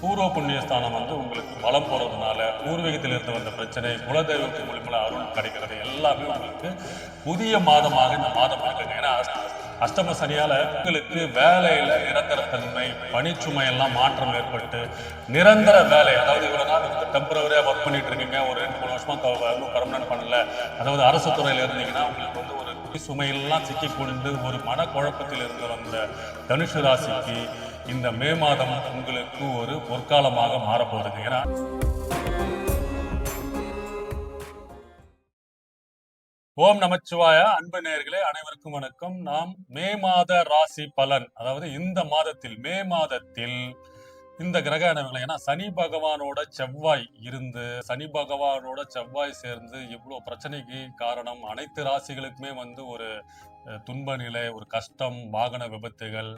பூர்வ புண்ணியஸ்தானம் உங்களுக்கு பலம் போறதுனால பூர்வீகத்தில் இருந்து வந்த பிரச்சனை குலதெய்வத்து மூலியமா அருள் கிடைக்கிறது எல்லாமே உங்களுக்கு புதிய மாதமாக இந்த மாதம் இருக்குங்க. ஏன்னா அஷ்டம சனியால உங்களுக்கு வேலையில நிரந்தரத்தன்மை பணிச்சுமை எல்லாம் மாற்றம் ஏற்பட்டு நிரந்தர வேலை, அதாவது இவ்வளவு நாள் டெம்பரவரியா ஒர்க் பண்ணிட்டு இருக்கீங்க, ஒரு 2-3 வருஷமா பர்மனன்ட் பண்ணல, அதாவது அரசு துறையில இருந்தீங்கன்னா உங்களுக்கு ஒரு சுமையெல்லாம் சிக்கிக்கொண்டு ஒரு மனக்குழப்பத்தில் இருந்து வந்த தனுசு ராசிக்கு இந்த மே மாதம் உங்களுக்கு ஒரு பொற்காலமாக மாறப்போகுதுங்க. ஏன்னா ஓம் நமச்சிவாய. அன்பு நேயர்களே அனைவருக்கும் வணக்கம். நாம் மே மாத ராசி பலன், அதாவது இந்த மாதத்தில் மே மாதத்தில் இந்த கிரக அமைப்புகள், ஏன்னா சனி பகவானோட செவ்வாய் இருந்து சனி பகவானோட செவ்வாய் சேர்ந்து இவ்வளவு பிரச்சனைக்கு காரணம். அனைத்து ராசிகளுக்குமே ஒரு துன்ப நிலை, ஒரு கஷ்டம், வாகன விபத்துகள்,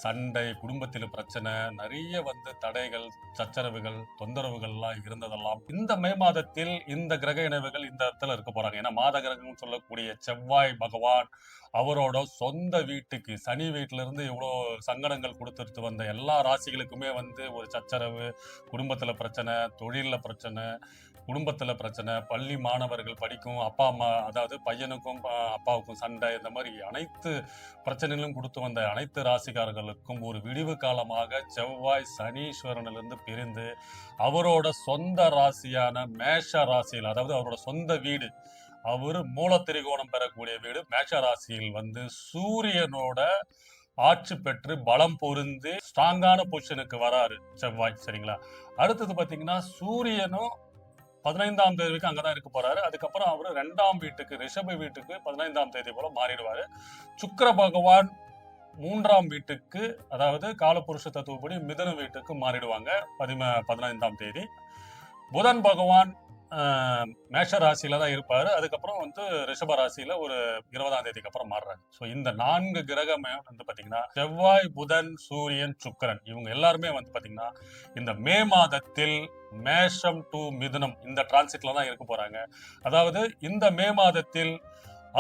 சண்டை, குடும்பத்தில் பிரச்சனை, நிறைய தடைகள், சச்சரவுகள், தொந்தரவுகள்லாம் இருந்ததெல்லாம் இந்த மே மாதத்தில் இந்த கிரக இணைவுகள் இந்த இடத்துல இருக்க போறாங்க. ஏன்னா மாத கிரகம் சொல்லக்கூடிய செவ்வாய் பகவான் அவரோட சொந்த வீட்டுக்கு, சனி வீட்டுல இருந்து இவ்வளவு சங்கடங்கள் கொடுத்துட்டு வந்த எல்லா ராசிகளுக்குமே ஒரு சச்சரவு, குடும்பத்துல பிரச்சனை, தொழில பிரச்சனை, குடும்பத்துல பிரச்சனை, பள்ளி மாணவர்கள் படிக்கும் அப்பா அம்மா, அதாவது பையனுக்கும் அப்பாவுக்கும் சண்டை, இந்த மாதிரி அனைத்து பிரச்சனைகளும் கொடுத்து வந்த அனைத்து ராசிக்காரர்களுக்கும் ஒரு விடிவு காலமாக செவ்வாய் சனீஸ்வரனிலிருந்து பிரிந்து அவரோட சொந்த ராசியான மேஷ ராசியில், அதாவது அவரோட சொந்த வீடு, அவரு மூல திரிகோணம் பெறக்கூடிய வீடு மேஷ ராசியில் சூரியனோட ஆட்சி பெற்று பலம் பொருந்து ஸ்ட்ராங்கான பொசிஷனுக்கு வராரு செவ்வாய். சரிங்களா? அடுத்தது பாத்தீங்கன்னா சூரியனும் 15ஆம் தேதி வரைக்கும் அங்கதான் இருக்க போறாரு. அதுக்கப்புறம் அவரு 2ஆம் வீட்டுக்கு, ரிஷப வீட்டுக்கு 15ஆம் தேதி போல மாறிடுவாரு. சுக்கிர பகவான் 3ஆம் வீட்டுக்கு, அதாவது காலபுருஷ தத்துவப்படி மிதுன வீட்டுக்கு மாறிடுவாங்க 15ஆம் தேதி. புதன் பகவான் மேஷ ராசியில தான் இருப்பாரு. அதுக்கப்புறம் ரிஷப ராசியில ஒரு 20ஆம் தேதிக்கு அப்புறம் மாறுறாரு. ஸோ இந்த 4 கிரகமே பாத்தீங்கன்னா செவ்வாய், புதன், சூரியன், சுக்கிரன், இவங்க எல்லாருமே பாத்தீங்கன்னா இந்த மே மாதத்தில் மேஷம் டு மிதுனம் இந்த டிரான்சிட்ல தான் இருக்க போறாங்க. அதாவது இந்த மே மாதத்தில்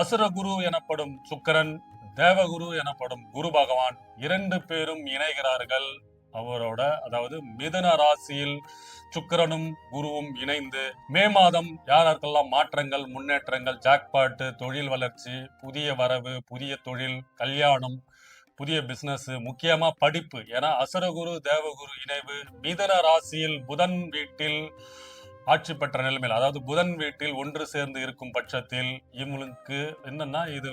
அசுரகுரு எனப்படும் சுக்கிரன், தேவகுரு எனப்படும் குரு பகவான் 2 பேரும் இணைகிறார்கள். அவரோட, அதாவது மிதுன ராசியில் சுக்கிரனும் குருவும் இணைந்து மே மாதம் யாருக்கெல்லாம் மாற்றங்கள், முன்னேற்றங்கள், ஜாக்பாட்டு, தொழில் வளர்ச்சி, புதிய வரவு, புதிய தொழில், கல்யாணம், புதிய பிசினஸ், முக்கியமா படிப்பு. ஏன்னா அசுரகுரு தேவகுரு இணைவு மிதுன ராசியில் புதன் வீட்டில் ஆட்சி பெற்ற நிலைமையில், அதாவது புதன் வீட்டில் ஒன்று சேர்ந்து இருக்கும் பட்சத்தில் இவங்களுக்கு என்னன்னா இது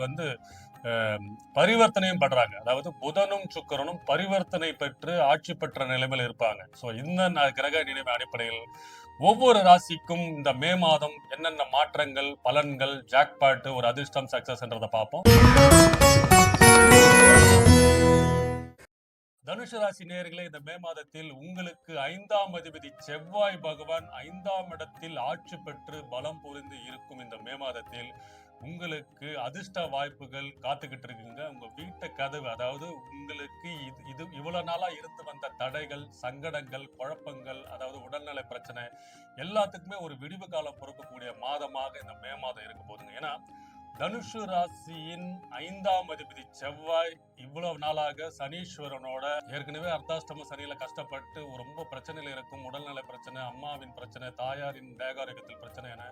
பரிவர்த்தனையும் பண்றாங்க. அதாவது புதனும் சுக்கிரனும் பரிவர்த்தனை பெற்று ஆட்சி பெற்ற நிலைமையில் இருப்பாங்க. சோ இந்த கிரக நிலைமை அடிப்படையில் ஒவ்வொரு ராசிக்கும் இந்த மே மாதம் என்னென்ன மாற்றங்கள், பலன்கள், ஜாக்பாட், ஒரு அதிர்ஷ்டம், சக்சஸ் என்றதை பார்ப்போம். தனுஷ ராசி நேயர்களே, இந்த மே மாதத்தில் உங்களுக்கு 5ஆம் அதிபதி செவ்வாய் பகவான் 5ஆம் இடத்தில் ஆட்சி பெற்று பலம் புரிந்து இருக்கும் இந்த மே மாதத்தில் உங்களுக்கு அதிர்ஷ்ட வாய்ப்புகள் காத்துக்கிட்டு இருக்குங்க. உங்க வீட்டு கதவு, அதாவது உங்களுக்கு இது இவ்வளவு நாளா இருந்து வந்த தடைகள், சங்கடங்கள், குழப்பங்கள், அதாவது உடல்நல பிரச்சனை எல்லாத்துக்குமே ஒரு விடிவு காலம் பொறுக்கக்கூடிய மாதமாக இந்த மே மாதம் இருக்க போதுங்க. ஏன்னா தனுஷு ராசியின் 5ஆம் அதிபதி செவ்வாய் இவ்வளவு நாளாக சனீஸ்வரனோட ஏற்கனவே அர்த்தாஷ்டம சனியில கஷ்டப்பட்டு ரொம்ப பிரச்சனையில இருக்கும். உடல்நல பிரச்சனை, அம்மாவின் பிரச்சனை, தாயாரின் தேகாரோக்கியத்தில் பிரச்சனை என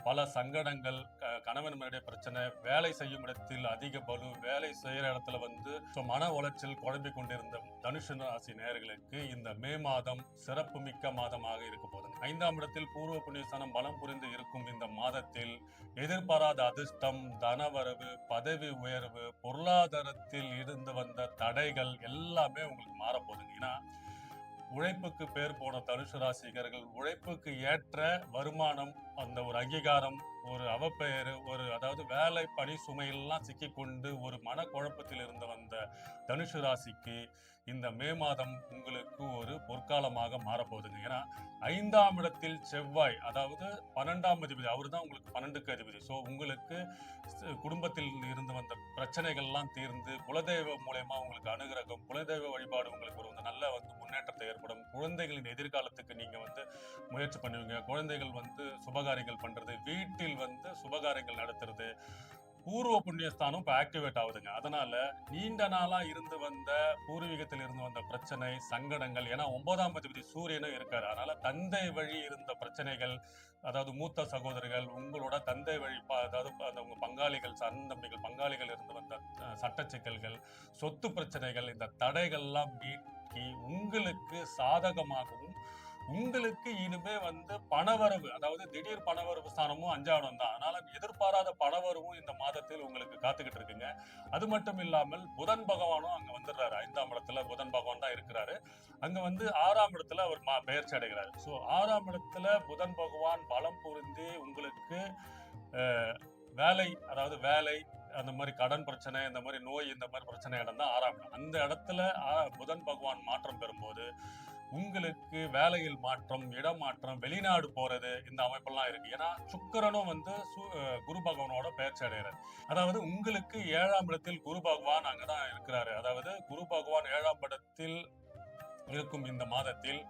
பல சங்கடங்கள், கணவன் மனைவி பிரச்சனை, வேலை செய்யும் இடத்தில் அதிக பலு, வேலை செய்யற இடத்துல மன உளைச்சல் குழம்பி கொண்டிருந்த தனுஷு ராசி நேயர்களுக்கு இந்த மே மாதம் சிறப்பு மிக்க மாதமாக இருக்க போதுங்க. 5ஆம் இடத்தில் பூர்வ புண்ணியஸ்தானம் பலம் புரிந்து இருக்கும் இந்த மாதத்தில் எதிர்பாராத அதிர்ஷ்டம், தனவரவு, பதவி உயர்வு, பொருளாதாரத்தில் இருந்து வந்த தடைகள் எல்லாமே உங்களுக்கு மாறப்போகுதுங்க. ஏன்னா உழைப்புக்கு பேர் போன தனுசு ராசிகர்கள் உழைப்புக்கு ஏற்ற வருமானம், அந்த ஒரு அங்கீகாரம், ஒரு அவப்பெயர், அதாவது வேலை பணி சுமையெல்லாம் சிக்கிக்கொண்டு ஒரு மனக்குழப்பத்தில் இருந்து வந்த தனுசு ராசிக்கு இந்த மே மாதம் உங்களுக்கு ஒரு பொற்காலமாக மாறப்போகுதுங்க. ஏன்னா 5ஆம் இடத்தில் செவ்வாய், அதாவது 12ஆம் அதிபதி, அவர் தான் உங்களுக்கு 12க்கு அதிபதி. ஸோ உங்களுக்கு குடும்பத்தில் இருந்து வந்த பிரச்சனைகள்லாம் தீர்ந்து குலதெய்வம் மூலயமா உங்களுக்கு அனுகிரகம், குலதெய்வ வழிபாடு உங்களுக்கு ஒரு நல்ல முன்னேற்றத்தை ஏற்படும். குழந்தைகளின் எதிர்காலத்துக்கு நீங்க முயற்சி பண்ணுவீங்க. குழந்தைகள் சுபகாரியங்கள் பண்றது, வீட்டில் சுபகாரியங்கள் நடத்துறது, பூர்வ புண்ணியஸ்தானம் இப்ப ஆக்டிவேட் ஆகுதுங்க. அதனால நீண்ட நாளா இருந்து வந்த பூர்வீகத்தில் இருந்து வந்த பிரச்சனை, சங்கடங்கள், ஏன்னா 9ஆம் அதிபதி சூரியனும் இருக்காரு. அதனால தந்தை வழி இருந்த பிரச்சனைகள், அதாவது மூத்த சகோதரர்கள், உங்களோட தந்தை வழி அதாவது அந்த உங்க பங்காளிகள், அண்ணன் தம்பிகள், பங்காளிகள் இருந்து வந்த சட்ட சிக்கல்கள், சொத்து பிரச்சனைகள், இந்த தடைகள்லாம் நீக்கி உங்களுக்கு சாதகமாகவும், உங்களுக்கு இனிமே பணவரவு, அதாவது திடீர் பணவரவு ஸ்தானமும் 5ஆம் இடம் தான். அதனால எதிர்பாராத பணவரவும் இந்த மாதத்தில் உங்களுக்கு காத்துக்கிட்டு இருக்குங்க. அது மட்டும் இல்லாமல் புதன் பகவானும் அங்க வந்துடுறாரு. 5ஆம் இடத்துல புதன் பகவான் தான் இருக்கிறாரு. அங்க 6ஆம் இடத்துல அவர் பெயர்ச்சி அடைகிறாரு. ஸோ 6ஆம் இடத்துல புதன் பகவான் பலம் பொருந்தி உங்களுக்கு வேலை, அதாவது வேலை, அந்த மாதிரி கடன் பிரச்சனை, இந்த மாதிரி நோய், இந்த மாதிரி பிரச்சனை இடம் தான் 6ஆம் இடம். அந்த இடத்துல புதன் பகவான் மாற்றம் பெறும்போது உங்களுக்கு வேலையில் மாற்றம், இடமாற்றம், வெளிநாடு போறது, இந்த அமைப்பெல்லாம் இருக்கு. ஏன்னா சுக்கிரனும் குரு பகவானோட பெயர்ச்சி அடைகிறார். அதாவது உங்களுக்கு 7ஆம் இடத்தில் குரு பகவான் அங்கதான் இருக்கிறாரு. அதாவது குரு பகவான் 7ஆம் இடத்தில் இருக்கும் இந்த மாதத்தில்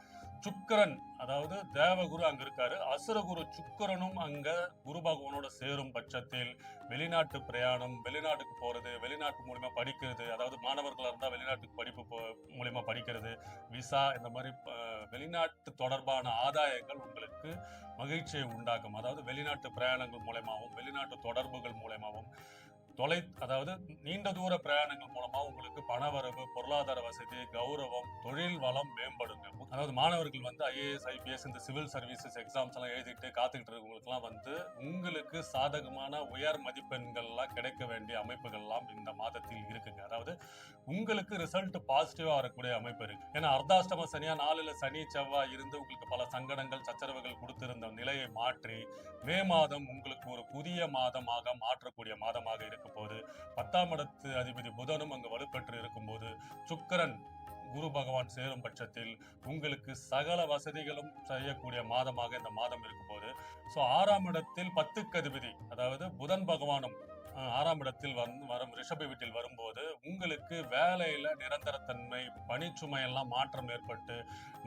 சுக்கிரன், அதாவது தேவகுரு அங்க இருக்காரு. அசுரகுரு சுக்கிரனும் அங்க குரு பகவானோட சேரும் பட்சத்தில் வெளிநாட்டு பிரயாணம், வெளிநாட்டுக்கு போறது, வெளிநாட்டு மூலியமா படிக்கிறது, அதாவது மாணவர்களா இருந்தா வெளிநாட்டுக்கு படிப்பு மூலியமா படிக்கிறது, விசா, இந்த மாதிரி வெளிநாட்டு தொடர்பான ஆதாயங்கள் உங்களுக்கு மகிழ்ச்சியை உண்டாக்கும். அதாவது வெளிநாட்டு பிரயாணங்கள் மூலயமாவும், வெளிநாட்டு தொடர்புகள் மூலயமாவும், அதாவது நீண்ட தூர பிரயாணங்கள் மூலமா உங்களுக்கு பணவரவு, பொருளாதார வசதி, கௌரவம், தொழில் வளம் மேம்படுங்க. அதாவது மாணவர்கள் ஐஏஎஸ், ஐபிஎஸ், இந்த சிவில் சர்வீசஸ் எக்ஸாம்ஸ் எல்லாம் எழுதிட்டு காத்துக்கிட்டு இருக்கவங்களுக்கு எல்லாம் உங்களுக்கு சாதகமான உயர் மதிப்பெண்கள் எல்லாம் கிடைக்க வேண்டிய அமைப்புகள் எல்லாம் இந்த மாதத்தில் இருக்குங்க. அதாவது உங்களுக்கு ரிசல்ட் பாசிட்டிவா வரக்கூடிய அமைப்பு இருக்கு. ஏன்னா அர்த்தாஷ்டம சனியா 4ல சனி செவ்வாய் இருந்து உங்களுக்கு பல சங்கடங்கள், சச்சரவுகள் கொடுத்திருந்த நிலையை மாற்றி மே மாதம் உங்களுக்கு ஒரு புதிய மாதமாக மாற்றக்கூடிய மாதமாக இருக்கு போது 10ஆம் இடத்து அதிபதி புதனும் அங்கு வலுப்பெற்று இருக்கும் போது சுக்கிரன் குரு பகவான் சேரும் பட்சத்தில் உங்களுக்கு சகல வசதிகளும் செய்யக்கூடிய மாதமாக இந்த மாதம் இருக்கும் போது, 6ஆம் இடத்தில் 10க்கு அதிபதி, அதாவது புதன் பகவானும் 6ஆம் இடத்தில் வரும் ரிஷப வீட்டில் வரும்போது உங்களுக்கு வேலையில நிரந்தரத்தன்மை, பணிச்சுமை எல்லாம் மாற்றம் ஏற்பட்டு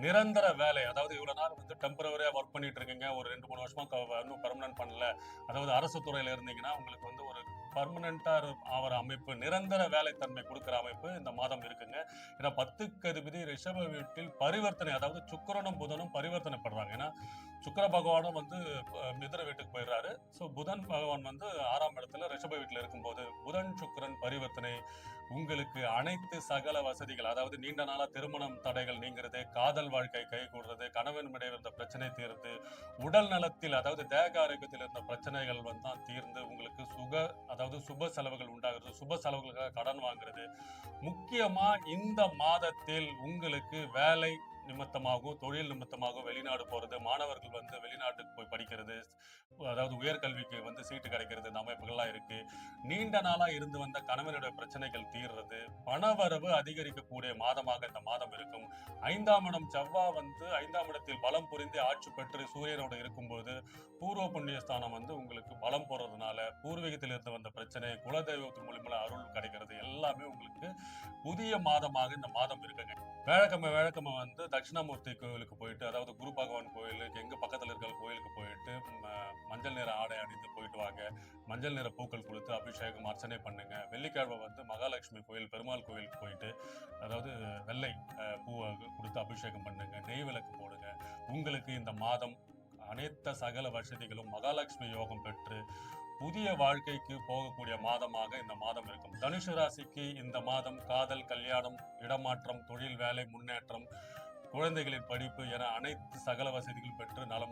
நிரந்தர வேலை, அதாவது இவ்வளவு நாள் டெம்பரவரியா ஒர்க் பண்ணிட்டு இருக்கீங்க, ஒரு 2-3 வருஷமா இன்னும் பெர்மனன்ட் பண்ணல, அதாவது அரசு துறையில இருந்தீங்கன்னா உங்களுக்கு ஒரு பர்மனண்டா ஆகிற அமைப்பு, நிரந்தர வேலைத்தன்மை கொடுக்கிற அமைப்பு இந்த மாதம் இருக்குங்க. ஏன்னா 10க்கு அதிபதி ரிஷப வீட்டில் பரிவர்த்தனை, அதாவது சுக்கிரனும் புதனும் பரிவர்த்தனை பண்றாங்க. ஏன்னா சுக்கிர பகவானும் மிதுன வீட்டுக்கு போயிடுறாரு. ஸோ புதன் பகவான் 6ஆம் இடத்துல ரிஷப வீட்டில் இருக்கும்போது புதன் சுக்கிரன் பரிவர்த்தனை உங்களுக்கு அனைத்து சகல வசதிகள், அதாவது நீண்ட நாளா திருமணம் தடைகள் நீங்கிறது, காதல் வாழ்க்கை கை கூடுறது, கணவன் இடையே இருந்த பிரச்சனை தீர்ந்து, உடல் நலத்தில், அதாவது தேக ஆரோக்கியத்தில் இருந்த பிரச்சனைகள் தான் தீர்ந்து உங்களுக்கு அதாவது சுப செலவுகள் உண்டாகிறது, சுப செலவுகளுக்காக கடன் வாங்குறது. முக்கியமா இந்த மாதத்தில் உங்களுக்கு வேலை நிமித்தமாகவும், தொழில் நிமித்தமாகவும் வெளிநாடு போறது, மாணவர்கள் வெளிநாட்டுக்கு போய் படிக்கிறது, அதாவது உயர்கல்விக்கு சீட்டு கிடைக்கிறது, இந்த அமைப்புகள்லாம் இருக்கு. நீண்ட நாளா இருந்து வந்த கணவனுடைய பிரச்சனைகள் தீர்றது, பணவரவு அதிகரிக்கக்கூடிய மாதமாக இந்த மாதம் இருக்கும். 5ஆம் இடம் செவ்வாய் 5ஆம் இடத்தில் பலம் புரிந்து ஆட்சி பெற்று சூரியனோட இருக்கும்போது பூர்வ புண்ணியஸ்தானம் உங்களுக்கு பலம் போறதுனால பூர்வீகத்தில் இருந்து வந்த பிரச்சனை, குலதெய்வத்தின் மூலியமா அருள் கிடைக்கிறது, எல்லாமே உங்களுக்கு புதிய மாதமாக இந்த மாதம் இருக்குங்க. வேழக்கிழமை தட்சிணாமூர்த்தி கோயிலுக்கு போயிட்டு, அதாவது குரு பகவான் கோயிலுக்கு எங்க பக்கத்துல இருக்கிற கோயிலுக்கு போயிட்டு மஞ்சள் நிற ஆடை அணிந்து போயிட்டு வாங்க. மஞ்சள் நிற பூக்கள் கொடுத்து அபிஷேகம் அர்ச்சனை பண்ணுங்க. வெள்ளிக்கிழமை மகாலட்சுமி கோயில், பெருமாள் கோயிலுக்கு போயிட்டு, அதாவது வெள்ளை பூவை கொடுத்து அபிஷேகம் பண்ணுங்க, நெய் விளக்கு போடுங்க. உங்களுக்கு இந்த மாதம் அனைத்த சகல வசதிகளும் மகாலட்சுமி யோகம் பெற்று புதிய வாழ்க்கைக்கு போகக்கூடிய மாதமாக இந்த மாதம் இருக்கும். தனுசு ராசிக்கு இந்த மாதம் காதல், கல்யாணம், இடமாற்றம், தொழில், வேலை முன்னேற்றம், குழந்தைகளின் படிப்பு என அனைத்து சகல வசதிகள் பெற்று நலம்